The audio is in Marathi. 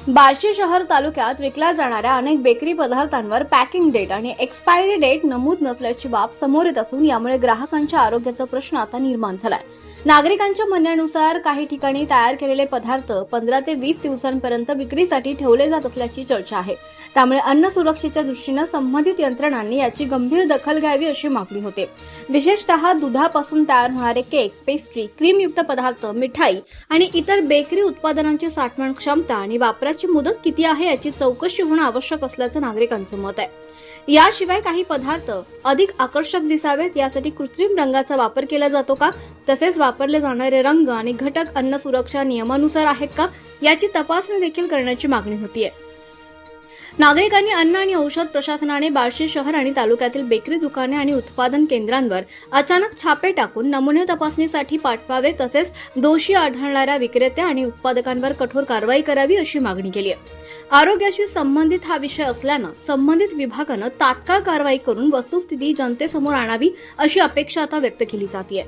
बार्शी शहर तालुक्यात विकल्या जाणाऱ्या अनेक बेकरी पदार्थांवर पॅकिंग डेट आणि एक्सपायरी डेट नमूद नसल्याची बाब समोर येत असून यामुळे ग्राहकांच्या आरोग्याचा प्रश्न आता निर्माण झालाय। नागरिकांच्या म्हणण्यानुसार काही ठिकाणी तयार केलेले पदार्थ 15 ते 20 दिवसांपर्यंत विक्रीसाठी ठेवले जात असल्याची चर्चा आहे। त्यामुळे अन्न सुरक्षेच्या दृष्टीने संबंधित यंत्रणांनी याची गंभीर दखल घ्यावी अशी मागणी होते। विशेषतः दुधापासून तयार होणारे केक, पेस्ट्री, क्रीमयुक्त पदार्थ, मिठाई आणि इतर बेकरी उत्पादनांची साठवण क्षमता आणि वापराची मुदत किती आहे याची चौकशी होणं आवश्यक असल्याचं नागरिकांचं मत आहे। याशिवाय काही पदार्थ अधिक आकर्षक दिसावेत यासाठी कृत्रिम रंगाचा वापर केला जातो का, तसेच वापरले जाणारे रंग आणि घटक अन्न सुरक्षा नियमानुसार आहेत का याची तपासणी देखील करण्याची मागणी होतीये। नागरिकांनी अन्न आणि औषध प्रशासनाने बार्शी शहर आणि तालुक्यातील बेकरी दुकाने आणि उत्पादन केंद्रांवर अचानक छापे टाकून नमुने तपासणीसाठी पाठवावे, तसेच दोषी आढळणाऱ्या विक्रेते आणि उत्पादकांवर कठोर कारवाई करावी अशी मागणी केली आहे। आरोग्याशी संबंधित हा विषय असल्यानं संबंधित विभागानं तात्काळ कारवाई करून वस्तुस्थिती जनतेसमोर आणावी अशी अपेक्षा आता व्यक्त केली जाते।